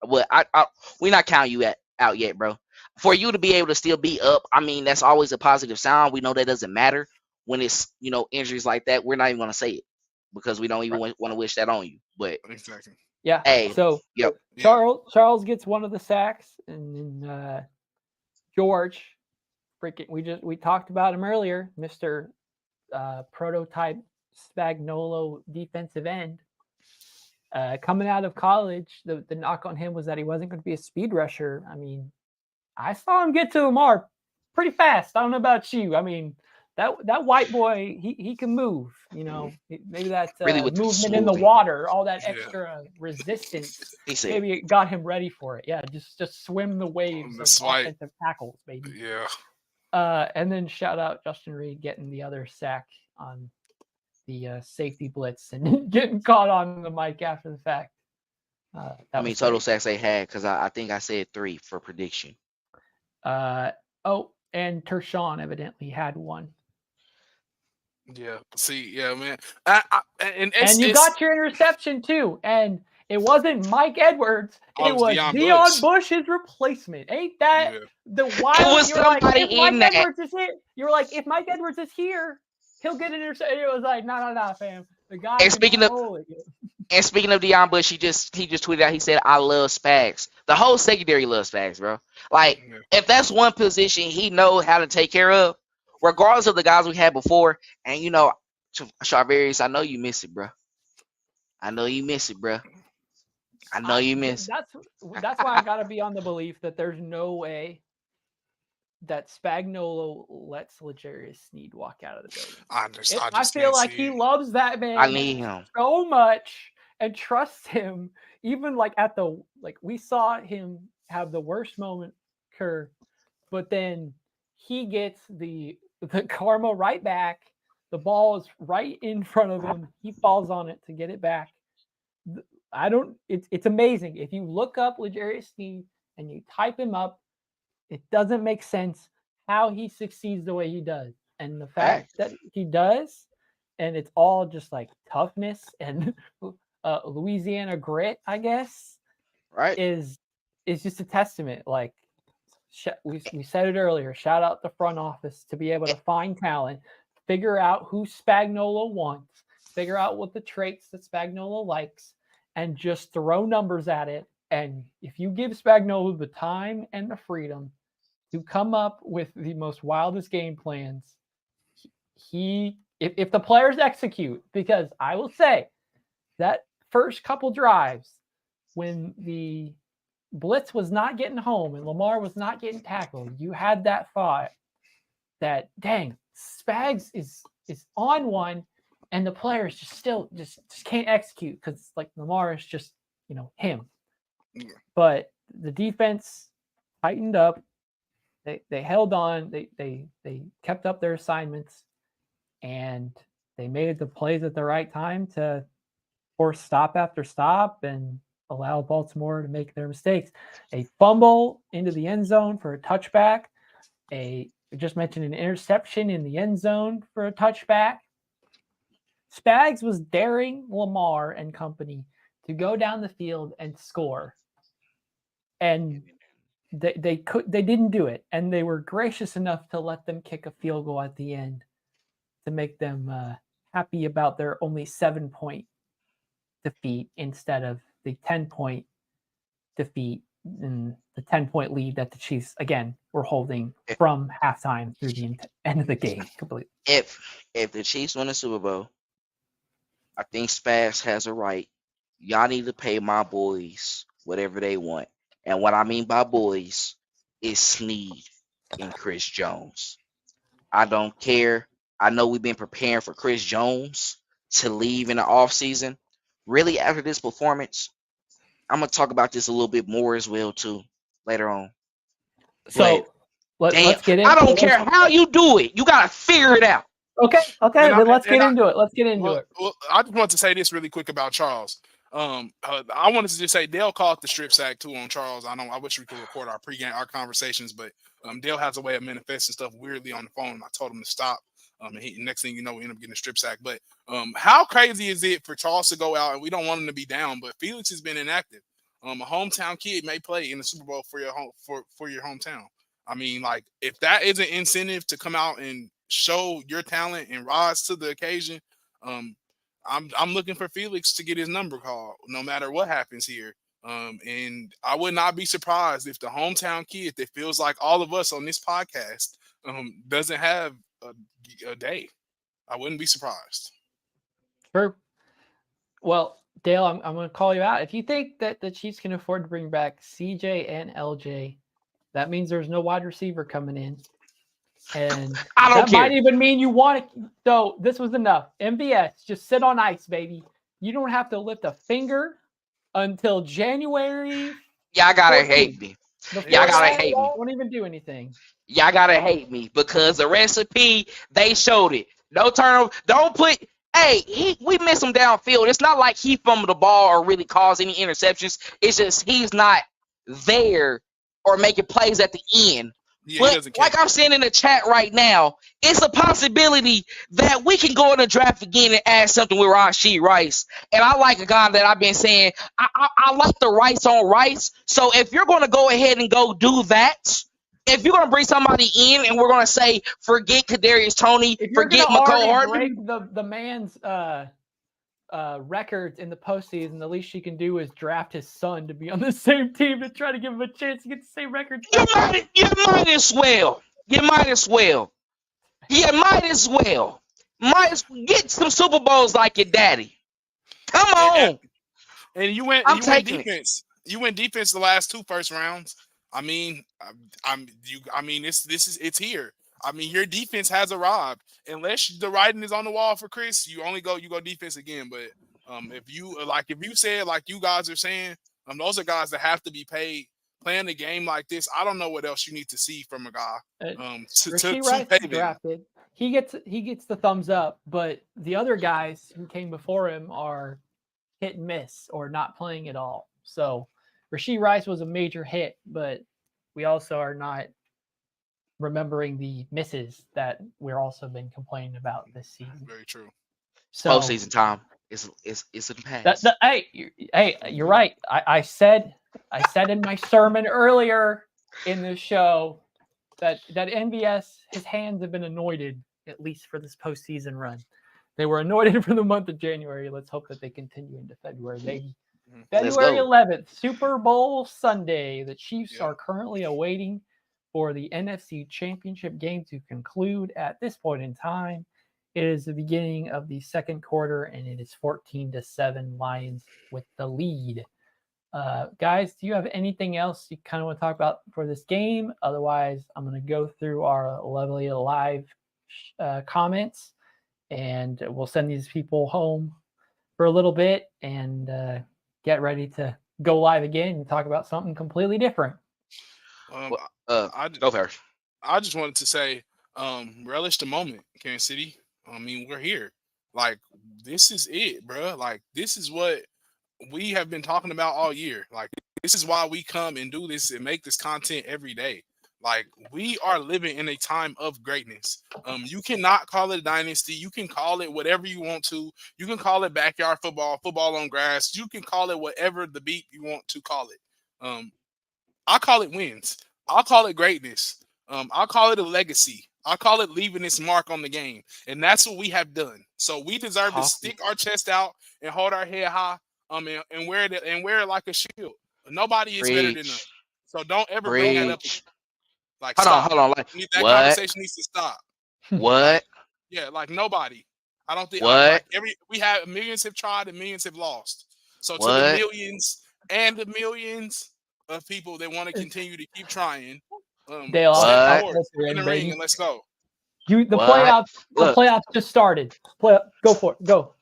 Well, we're not counting you out yet, bro. For you to be able to still be up, I mean, that's always a positive sound. We know that doesn't matter when it's injuries like that. We're not even gonna say it because we don't even want to wish that on you. But exactly. Yeah. Hey. So Charles gets one of the sacks, and then George. We talked about him earlier, Mr. Prototype Spagnuolo defensive end. Coming out of college, the knock on him was that he wasn't going to be a speed rusher. I mean, I saw him get to Lamar pretty fast. I don't know about you. I mean, that white boy, he can move. Maybe that really movement in the water, all that extra resistance. Maybe it got him ready for it. Yeah, just swim the waves of offensive tackles, baby. Yeah. And then shout out Justin Reed getting the other sack on the safety blitz and getting caught on the mic after the fact. Total sacks they had because I think I said 3 for prediction. And Tershawn evidently had one. Yeah. See, yeah, man. And you got your interception too. And it wasn't Mike Edwards. It was Deion Bush, his replacement. Ain't that the wild? It was somebody in that. You were like, if Mike Edwards is here, he'll get an interception. It was like, no, fam. The guy. And speaking of Deion Bush, he just tweeted out. He said, "I love Spags." The whole secondary loves Spags, bro. Like, if that's one position he knows how to take care of, regardless of the guys we had before. And Charvarius, I know you miss it, bro. I know you miss it, bro. I know you miss it. That's why I gotta be on the belief that there's no way that Spagnuolo lets L'Jarius Sneed walk out of the building. I feel like he loves that man. I need him so much and trusts him. Even we saw him have the worst moment occur, but then he gets the karma right back. The ball is right in front of him. He falls on it to get it back. It's amazing. If you look up L'Jarius Sneed and you type him up, it doesn't make sense how he succeeds the way he does. And the fact that he does, and it's all just like toughness and Louisiana grit, I guess, right, is just a testament. Like we said it earlier, shout out the front office to be able to find talent, figure out who Spagnuolo wants, figure out what the traits that Spagnuolo likes, and just throw numbers at it. And if you give Spagnuolo the time and the freedom to come up with the most wildest game plans, if the players execute, because I will say that first couple drives when the blitz was not getting home and Lamar was not getting tackled, you had that thought that, dang, Spags is on one and the players just can't execute because like Lamar is just, him. Yeah. But the defense tightened up. They held on. They kept up their assignments, and they made the plays at the right time to force stop after stop and allow Baltimore to make their mistakes. A fumble into the end zone for a touchback. I just mentioned an interception in the end zone for a touchback. Spags was daring Lamar and company to go down the field and score. And they didn't do it. And they were gracious enough to let them kick a field goal at the end to make them happy about their only 7-point defeat instead of the 10-point defeat and the 10-point lead that the Chiefs, again, were holding from halftime through the end of the game completely. If the Chiefs win the Super Bowl, I think Spags has a right. Y'all need to pay my boys whatever they want. And what I mean by boys is Sneed and Chris Jones. I don't care. I know we've been preparing for Chris Jones to leave in the offseason. Really, after this performance, I'm going to talk about this a little bit more as well, too, later on. So, let's get into it. I don't care how you do it. You got to figure it out. Okay, then let's get into it. Let's get into it. Well, I just want to say this really quick about Charles. I wanted to just say Dale called the strip sack too on Charles. I wish we could record our conversations, but Dale has a way of manifesting stuff weirdly on the phone. I told him to stop. And next thing you know, we end up getting a strip sack. But how crazy is it for Charles to go out, and we don't want him to be down, but Felix has been inactive. A hometown kid may play in the Super Bowl for your hometown. I mean, like, if that is an incentive to come out and show your talent and rise to the occasion, I'm looking for Felix to get his number called no matter what happens here. And I would not be surprised if the hometown kid that feels like all of us on this podcast doesn't have a day. I wouldn't be surprised. Sure. Well, Dale, I'm going to call you out. If you think that the Chiefs can afford to bring back CJ and LJ, that means there's no wide receiver coming in. And I don't care. Might even mean you want it. So this was enough. MVS, just sit on ice, baby. You don't have to lift a finger until January. Y'all gotta hate me. Y'all gotta hate me. Don't even do anything. Y'all gotta hate me because the recipe, they showed it. No turnover. Don't put. Hey, we miss him downfield. It's not like he fumbled the ball or really caused any interceptions. It's just he's not there or making plays at the end. Yeah, but like I'm saying in the chat right now, it's a possibility that we can go in the draft again and add something with Rashee Rice. And I like a guy that I've been saying, I like the Rice on Rice. So if you're going to go ahead and go do that, if you're going to bring somebody in and we're going to say, forget Kadarius Toney, forget McCole Hardman. Break the man's records in the postseason, the least you can do is draft his son to be on the same team to try to give him a chance to get the same record. You might as well. You might as well. Yeah, might as well. Might as well get some Super Bowls like your daddy. Come on. And you went taking it. defense. You went defense the last 2 first rounds. I mean, it's here. I mean, your defense has arrived. Unless the writing is on the wall for Chris, you go defense again. But if you said like you guys are saying, those are guys that have to be paid. Playing a game like this, I don't know what else you need to see from a guy Rashee to Rice pay them. drafted. He gets the thumbs up, but the other guys who came before him are hit and miss or not playing at all. So Rashee Rice was a major hit, but we also are not remembering the misses that we're also been complaining about this season. Very true. So Postseason time is in the past. Hey, you're right. I said in my sermon earlier in this show that NBS, his hands have been anointed, at least for this postseason run. They were anointed for the month of January. Let's hope that they continue into February, baby. February 11th, Super Bowl Sunday. The Chiefs are currently awaiting for the NFC Championship game to conclude. At this point in time, it is the beginning of the second quarter, and it is 14-7 Lions with the lead. Guys, do you have anything else you kind of want to talk about for this game? Otherwise, I'm going to go through our lovely live comments, and we'll send these people home for a little bit and get ready to go live again and talk about something completely different. Go first. I just wanted to say, relish the moment, Kansas City. I mean, we're here. Like, this is it, bro. Like, this is what we have been talking about all year. Like, this is why we come and do this and make this content every day. Like, we are living in a time of greatness. You cannot call it a dynasty. You can call it whatever you want to. You can call it backyard football, football on grass. You can call it whatever the beat you want to call it. I call it wins. I'll call it greatness. I'll call it a legacy. I'll call it leaving its mark on the game. And that's what we have done. So we deserve to stick our chest out and hold our head high and wear it like a shield. Nobody is better than us. So don't ever bring that up. Like, hold on. Like, that conversation needs to stop. What? Yeah, like nobody. I don't think we have millions have tried and millions have lost. So to the millions and the millions of people that want to continue to keep trying, they all in the ring and let's go. The playoffs just started. Go for it. Go.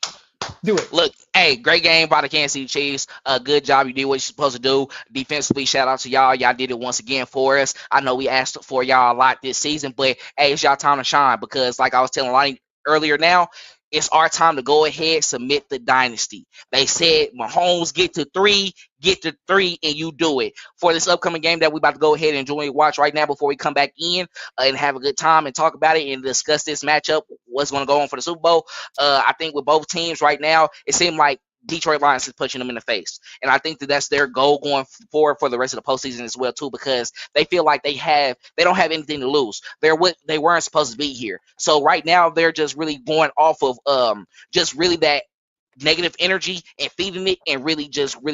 Do it. Look, hey, great game by the Kansas City Chiefs. Good job. You did what you're supposed to do. Defensively, shout out to y'all. Y'all did it once again for us. I know we asked for y'all a lot this season, but hey, it's y'all time to shine because, like I was telling Lonnie earlier now, it's our time to go ahead, submit the dynasty. They said, Mahomes, get to three, and you do it. For this upcoming game that we about to go ahead and enjoy and watch right now before we come back in and have a good time and talk about it and discuss this matchup, what's going to go on for the Super Bowl. I think with both teams right now, it seemed like Detroit Lions is punching them in the face. And I think that's their goal going forward for the rest of the postseason as well, too, because they feel like they don't have anything to lose. They weren't supposed to be here. So right now they're just really going off of just really that negative energy and feeding it and really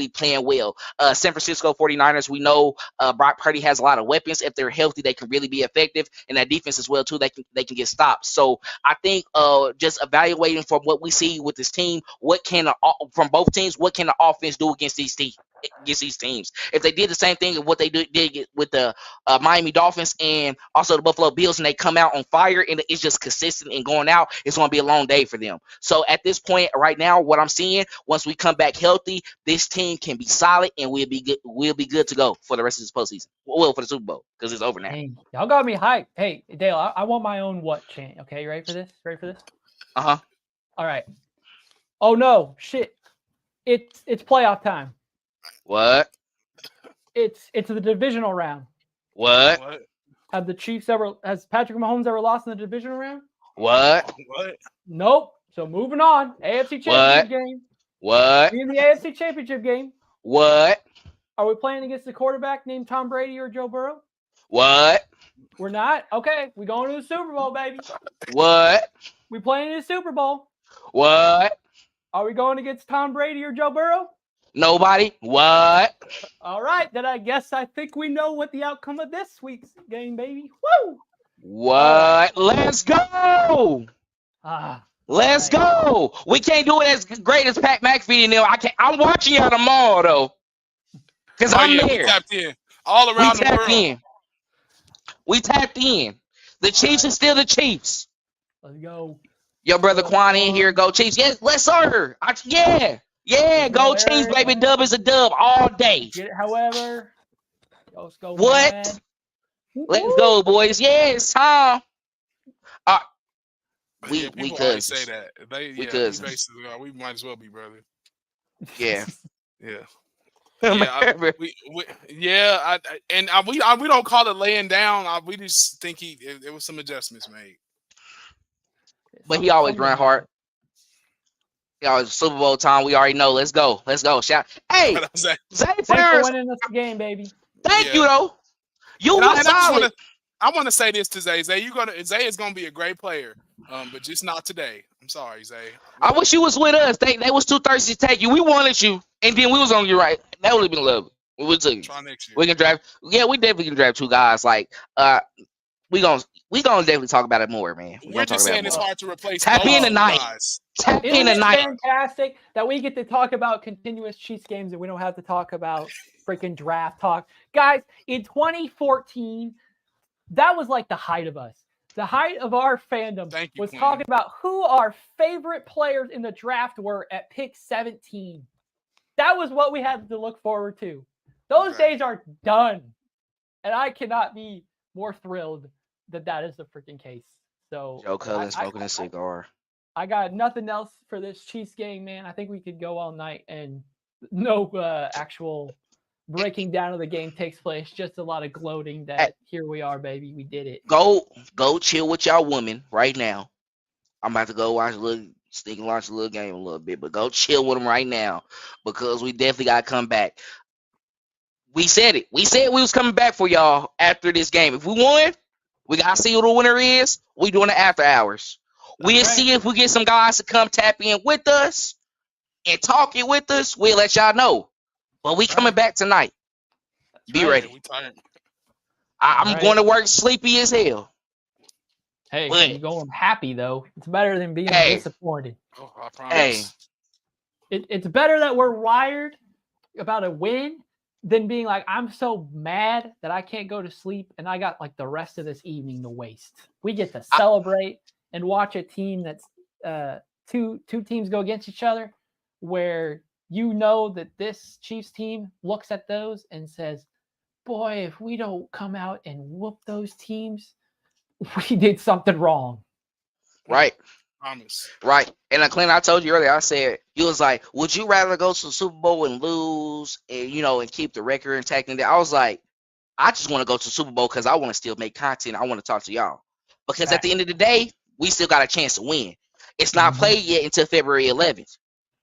playing well. San Francisco 49ers, we know Brock Purdy has a lot of weapons. If they're healthy, they can really be effective, and that defense as well too, they can get stopped. So I think just evaluating from what we see with this team, from both teams, what can the offense do against these teams? If they did the same thing of what they did with the Miami Dolphins and also the Buffalo Bills, and they come out on fire and it's just consistent and going out, it's going to be a long day for them. So at this point right now, what I'm seeing, once we come back healthy, this team can be solid and we'll be good to go for the rest of this postseason. Well, for the Super Bowl, because it's over now. Hey, y'all got me hyped. Hey, Dale, I want my own what chant. Okay, you ready for this? Uh-huh. All right. Oh no, shit. It's playoff time. What? It's the divisional round. What? Has Patrick Mahomes ever lost in the divisional round? What? Nope. So moving on. AFC Championship game. What? We in the AFC Championship game. What? Are we playing against a quarterback named Tom Brady or Joe Burrow? What? We're not? Okay. We going to the Super Bowl, baby. What? We playing in the Super Bowl. What? Are we going against Tom Brady or Joe Burrow? Nobody. What? All right. Then I think we know what the outcome of this week's game, baby. Woo! What? Let's go. Let's go. We can't do it as great as Pat McAfee and them. I'm watching y'all tomorrow though, because I'm there. We tapped in all around the world. We tapped in. The Chiefs are still the Chiefs. Let's go. Your brother Quan in here. Go Chiefs. Yes, let's sir. Yeah. Go Chiefs, baby. Dub is a dub all day. Get it, however. Let's go. What? Man. Let's go, boys. Yeah, it's time. We could say that. We might as well be brother. Yeah. We don't call it laying down. We just think it was some adjustments made. But he always ran hard. He always Super Bowl time. We already know. Let's go. Shout. Hey, Zay thanks for winning this game, baby. Thank you though. You were solid. I want to say this to Zay. Zay is gonna be a great player. But just not today. I'm sorry, Zay. I wish you was with us. They was too thirsty to take you. We wanted you, and then we was on you right. That would have been lovely. We took you. Try next year. We can draft. Yeah, we definitely can draft 2 guys. Like, we gonna definitely talk about it more, man. We're just saying it's hard to replace. Tap in tonight. Tap in tonight. Fantastic that we get to talk about continuous Chiefs games and we don't have to talk about freaking draft talk, guys. In 2014, that was like the height of us. The height of our fandom was talking about who our favorite players in the draft were at pick 17. That was what we had to look forward to. Those days are done. And I cannot be more thrilled that is the freaking case. So Joe Cullen smoking a cigar. I got nothing else for this Chiefs game, man. I think we could go all night and no actual breaking down of the game takes place. Just a lot of gloating that here we are, baby. We did it. Go chill with y'all women right now. I'm about to go watch sneak and watch a little game a little bit, but go chill with them right now because we definitely got to come back. We said it. We said we was coming back for y'all after this game. If we won, we got to see who the winner is. We doing the after hours. We'll see if we get some guys to come tap in with us and talk it with us. We'll let y'all know. But we coming back tonight. Be ready. We tired. I'm going to work sleepy as hell. Hey, you go happy though. It's better than being disappointed. Oh, I promise. It's better that we're wired about a win than being like, I'm so mad that I can't go to sleep and I got like the rest of this evening to waste. We get to celebrate and watch a team that's two teams go against each other where you know that this Chiefs team looks at those and says, boy, if we don't come out and whoop those teams, we did something wrong. Right. Promise. Right. And Clint, I told you earlier, I said, you was like, would you rather go to the Super Bowl and lose and, and keep the record intact? And I was like, I just want to go to the Super Bowl because I want to still make content. I want to talk to y'all. Because at the end of the day, we still got a chance to win. It's not played yet until February 11th.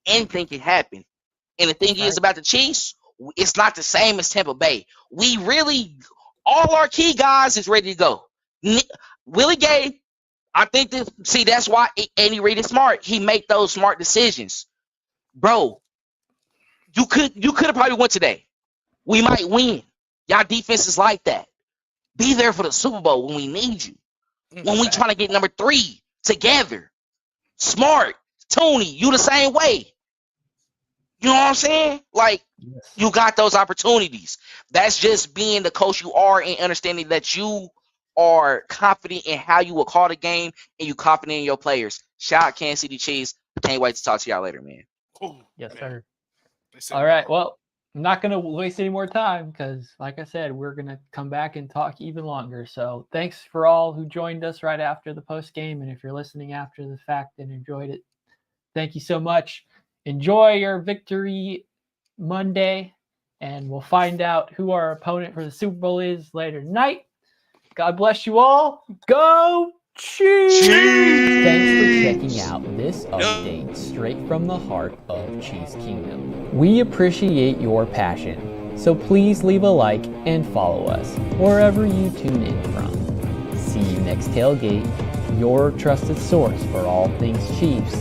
Anything can happen. And the thing is about the Chiefs, it's not the same as Tampa Bay. We really, all our key guys is ready to go. Willie Gay, I think that's why Andy Reid is smart. He make those smart decisions. Bro, you could have probably won today. We might win. Y'all defense is like that. Be there for the Super Bowl when we need you. When we trying to get number 3 together. Smart. Tony, you the same way. You know what I'm saying? Like, you got those opportunities. That's just being the coach you are and understanding that you are confident in how you will call the game and you confident in your players. Shout out Kansas City Chiefs. Can't wait to talk to y'all later, man. Yes, sir. All right. Well, I'm not going to waste any more time because, like I said, we're going to come back and talk even longer. So thanks for all who joined us right after the post game. And if you're listening after the fact and enjoyed it, thank you so much. Enjoy your victory Monday, and we'll find out who our opponent for the Super Bowl is later tonight. God bless you all. Go Chiefs! Thanks for checking out this update straight from the heart of Chiefs Kingdom. We appreciate your passion, so please leave a like and follow us wherever you tune in from. See you next tailgate, your trusted source for all things Chiefs,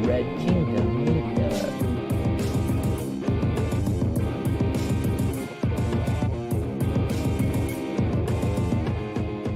Red Kingdom.